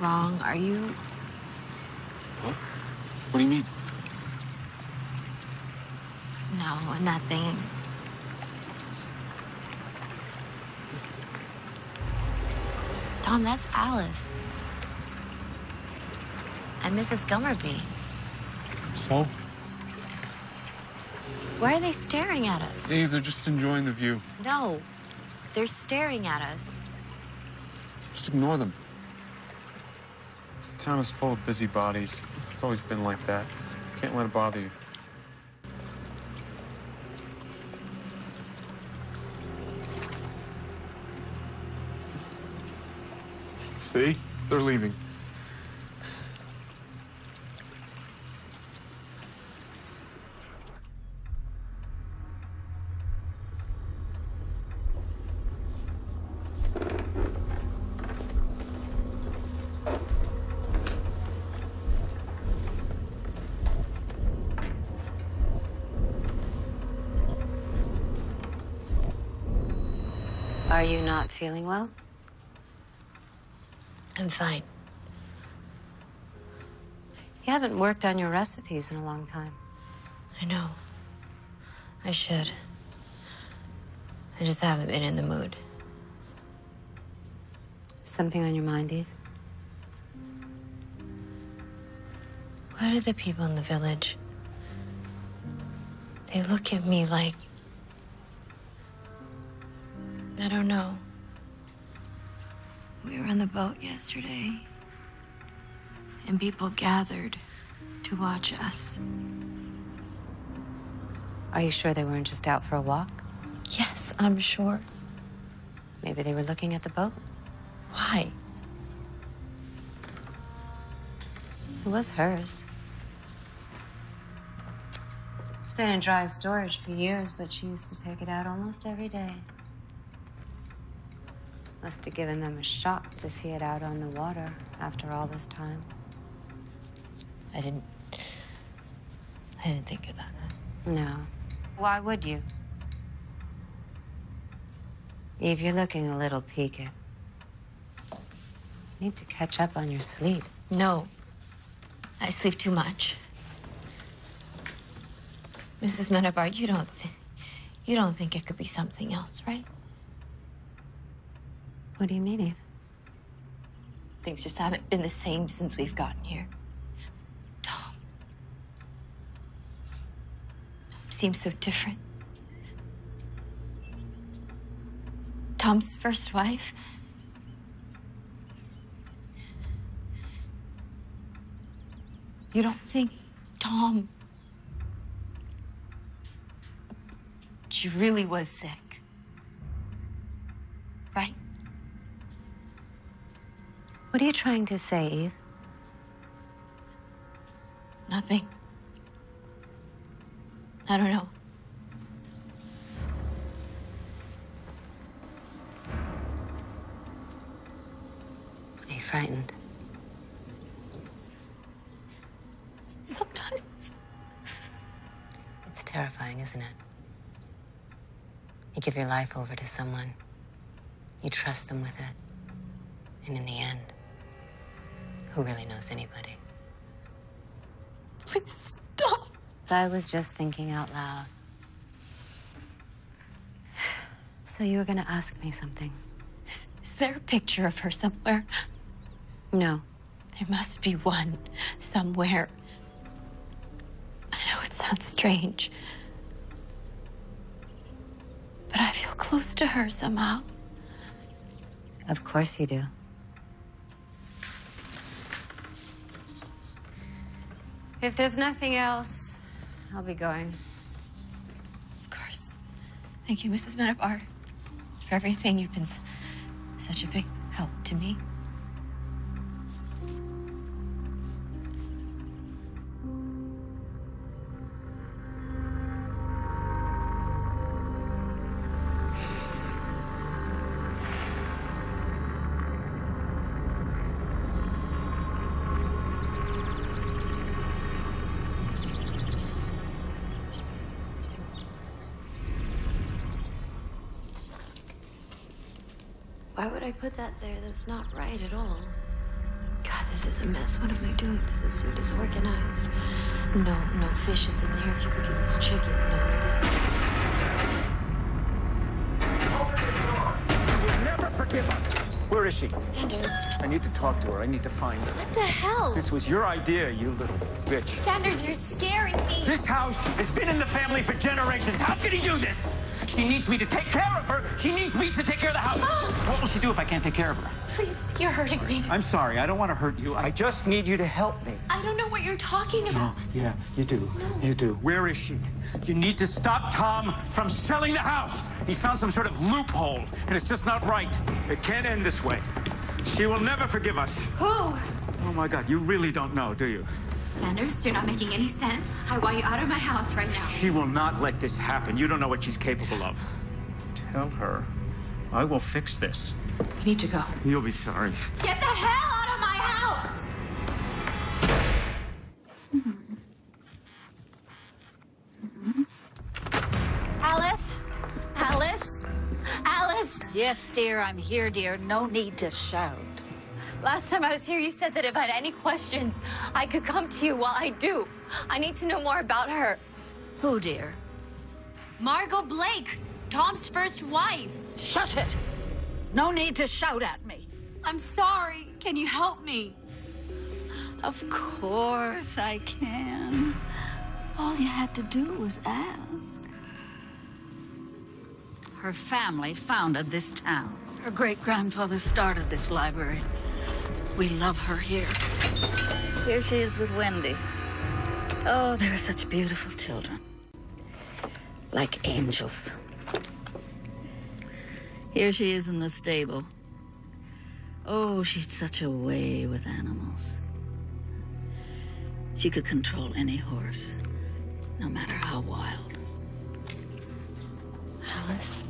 wrong? Are you... What? What do you mean? No, nothing. Tom, that's Alice. And Mrs. Gummerby. So? Why are they staring at us? Dave, they're just enjoying the view. No, they're staring at us. Just ignore them. This town is full of busybodies. It's always been like that. Can't let it bother you. See? They're leaving. you not feeling well? I'm fine. You haven't worked on your recipes in a long time. I know. I should. I just haven't been in the mood. Something on your mind, Eve? Why do the people in the village... They look at me like... I don't know. We were on the boat yesterday, and people gathered to watch us. Are you sure they weren't just out for a walk? Yes, I'm sure. Maybe they were looking at the boat? Why? It was hers. It's been in dry storage for years, but she used to take it out almost every day. Must have given them a shock to see it out on the water after all this time. I didn't think of that. No. Why would you? Eve, you're looking a little peaked. Need to catch up on your sleep. No. I sleep too much. Mrs. Menabar, you don't think it could be something else, right? What do you mean, Eve? Things just haven't been the same since we've gotten here. Tom seems so different. Tom's first wife. You don't think Tom... She really was sick, right? What are you trying to say, Eve? Nothing. I don't know. Are you frightened? Sometimes. It's terrifying, isn't it? You give your life over to someone. You trust them with it. And in the end, who really knows anybody? Please stop. I was just thinking out loud. So you were gonna ask me something? Is there a picture of her somewhere? No. There must be one somewhere. I know it sounds strange, but I feel close to her somehow. Of course you do. If there's nothing else, I'll be going. Of course. Thank you, Mrs. Menabar, for everything. You've been such a big help to me. Why would I put that there? That's not right at all. God, this is a mess. What am I doing? This is so disorganized. No fish is in here because it's chicken. No, this is... You will never forgive us. Where is she? Sanders. I need to talk to her. I need to find her. What the hell? This was your idea, you little bitch. Sanders, you're scaring me. This house has been in the family for generations. How could he do this? She needs me to take care of her. She needs me to take care of the house. What will she do if I can't take care of her? Please, you're hurting me. I'm sorry. I don't want to hurt you. I just need you to help me. I don't know what you're talking about. Yeah, you do. No. You do. Where is she? You need to stop Tom from selling the house. He's found some sort of loophole, and it's just not right. It can't end this way. She will never forgive us. Who? Oh, my God. You really don't know, do you? Sanders, you're not making any sense. I want you out of my house right now. She will not let this happen. You don't know what she's capable of. Tell her I will fix this. You need to go. You'll be sorry. Get the hell out of my house! Alice? Alice? Alice? Yes, dear, I'm here, dear. No need to shout. Last time I was here, you said that if I had any questions, I could come to you. Well, I do. I need to know more about her. Who, dear? Margot Blake, Tom's first wife. Shush it! No need to shout at me. I'm sorry. Can you help me? Of course I can. All you had to do was ask. Her family founded this town. Her great-grandfather started this library. We love her here. Here she is with Wendy. Oh, they were such beautiful children. Like angels. Here she is in the stable. Oh, she'd such a way with animals. She could control any horse, no matter how wild. Alice?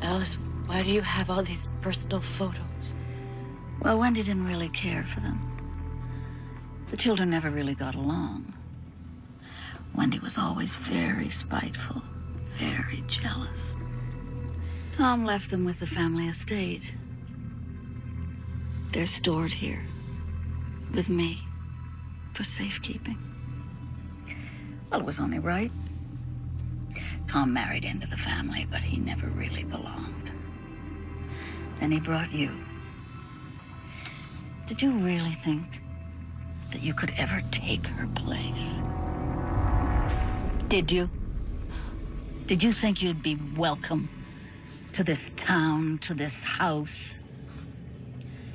Alice, why do you have all these personal photos? Well, Wendy didn't really care for them. The children never really got along. Wendy was always very spiteful, very jealous. Tom left them with the family estate. They're stored here, with me, for safekeeping. Well, it was only right. Tom married into the family, but he never really belonged. Then he brought you. Did you really think that you could ever take her place? Did you? Did you think you'd be welcome to this town, to this house,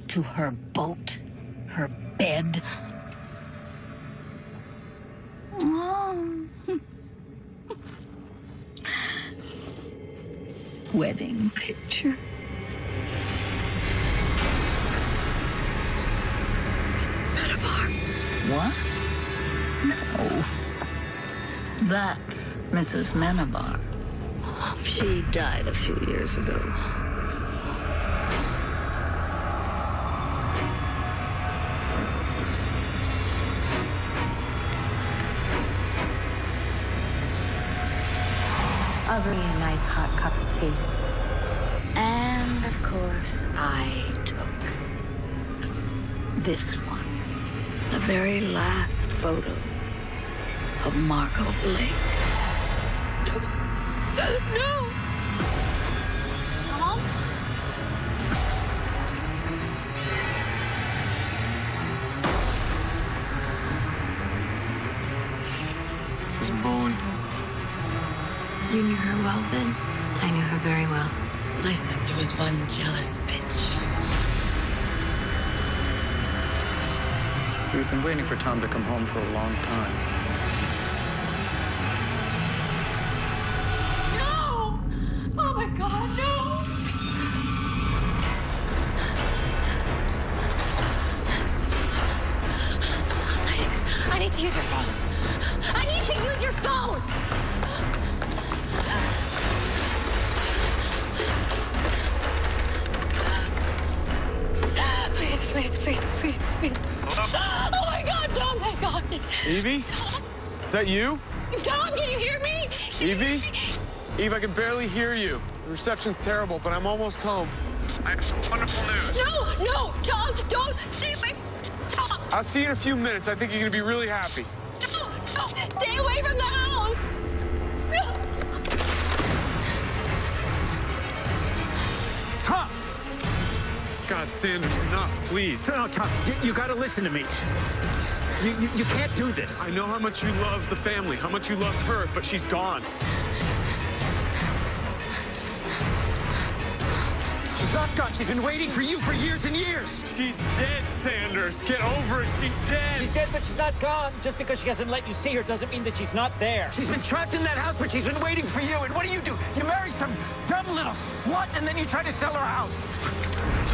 to her boat, her bed? Oh. Wedding picture. Mrs. Metavar. What? No. That's Mrs. Menabar. She died a few years ago. I'll bring you a nice hot cup of tea. And, of course, I took this one. The very last photo of Margot Blake. No! Tom? This is Bully. You knew her well, then? I knew her very well. My sister was one jealous bitch. We've been waiting for Tom to come home for a long time. No! Oh my God, no! I need to use your phone. I need to use your phone! Please. Oh my God, Tom, thank God. Evie? Is that you? Tom, can you hear me? Evie? Eve, I can barely hear you. The reception's terrible, but I'm almost home. I have some wonderful news. No, Tom, don't stay away. Tom. I'll see you in a few minutes. I think you're gonna be really happy. No, stay away from the house. Tom! God, Sanders, enough, please. No, Tom, you gotta listen to me. You can't do this. I know how much you love the family, how much you loved her, but she's gone. She's not gone. She's been waiting for you for years and years. She's dead, Sanders. Get over it. She's dead. She's dead, but she's not gone. Just because she hasn't let you see her doesn't mean that she's not there. She's been trapped in that house, but she's been waiting for you. And what do? You marry some dumb little slut, and then you try to sell her house.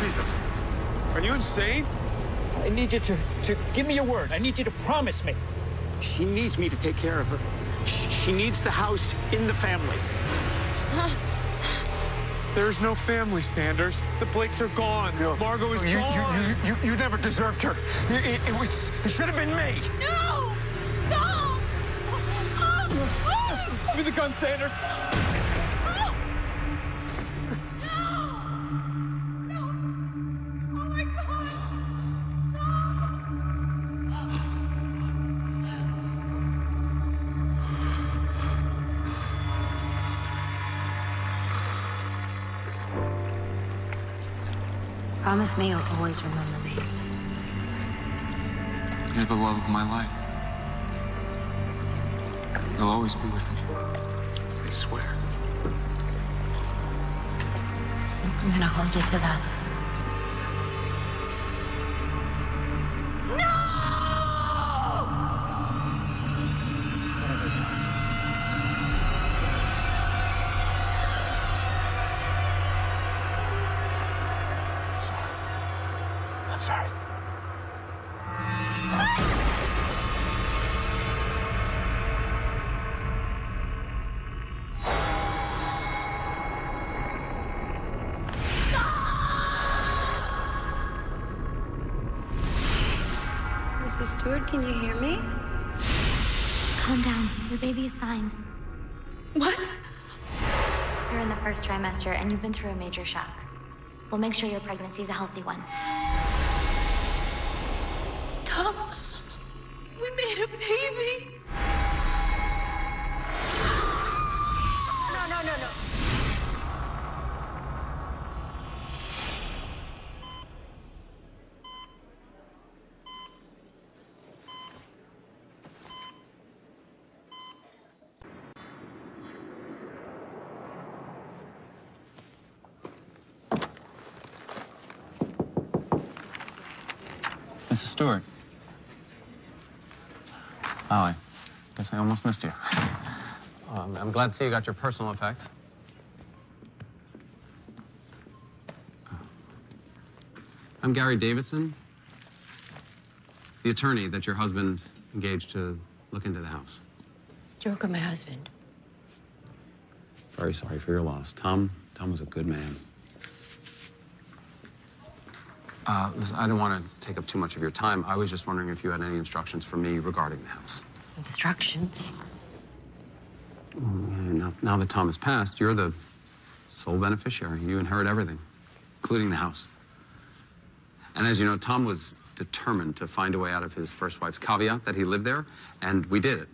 Jesus. Are you insane? I need you to give me your word. I need you to promise me. She needs me to take care of her. She needs the house in the family. There's no family, Sanders. The Blakes are gone. No. Margot is gone. You never deserved her. It should have been me. No! Tom! Give me the gun, Sanders. Promise me you'll always remember me. You're the love of my life. You'll always be with me. I swear. I'm gonna hold you to that. I'm sorry. Mrs. Stewart, can you hear me? Calm down. Your baby is fine. What? You're in the first trimester and you've been through a major shock. We'll make sure your pregnancy is a healthy one. Tom, we made a baby. No. Mrs. Stewart. Oh, I guess I almost missed you. I'm glad to see you got your personal effects. I'm Gary Davidson, the attorney that your husband engaged to look into the house. Joke on my husband. Very sorry for your loss. Tom was a good man. Listen, I didn't want to take up too much of your time. I was just wondering if you had any instructions for me regarding the house. Instructions? Now that Tom has passed, you're the sole beneficiary. You inherit everything, including the house. And as you know, Tom was determined to find a way out of his first wife's caveat that he lived there, and we did it.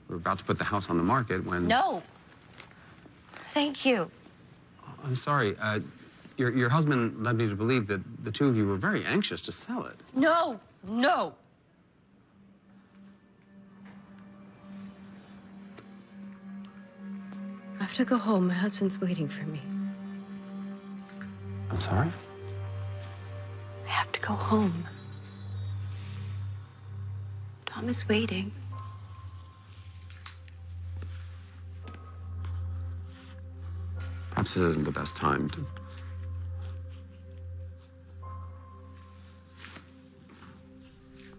We were about to put the house on the market when... No. Thank you. I'm sorry. Your husband led me to believe that the two of you were very anxious to sell it. No. I have to go home. My husband's waiting for me. I'm sorry? I have to go home. Tom is waiting. Perhaps this isn't the best time to...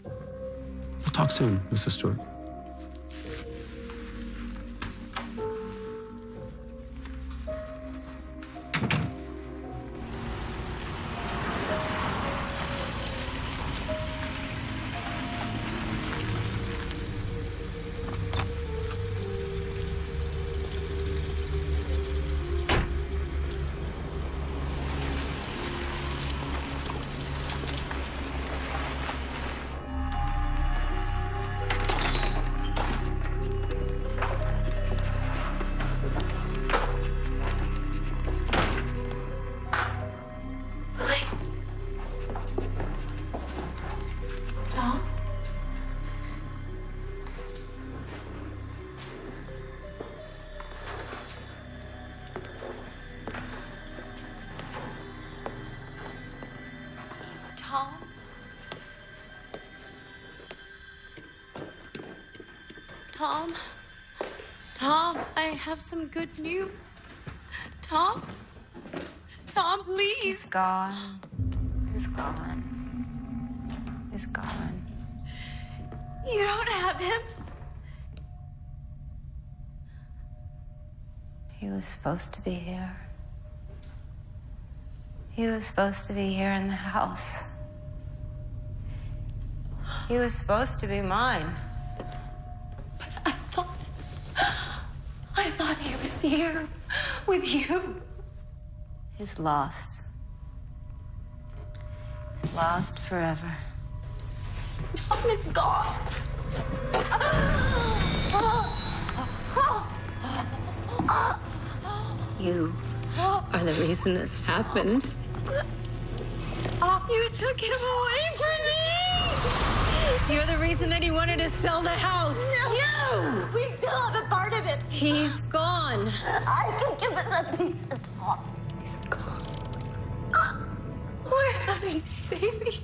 We'll talk soon, Mrs. Stewart. Tom, I have some good news. Tom, please. He's gone. He's gone. You don't have him. He was supposed to be here. He was supposed to be here in the house. He was supposed to be mine. I thought he was here with you. He's lost. He's lost forever. Tom is gone. You are the reason this happened. You took him away from me! You're the reason that he wanted to sell the house. No! We still have a part of it. He's gone. I can give us a piece of Tom. He's gone. We're having this baby.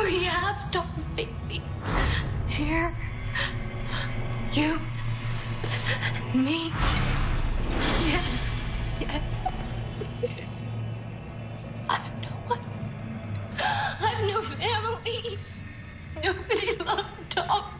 We have Tom's baby. Here. You. Me. Yes. Yes. I have no one. I have no family. Nobody loved Tom.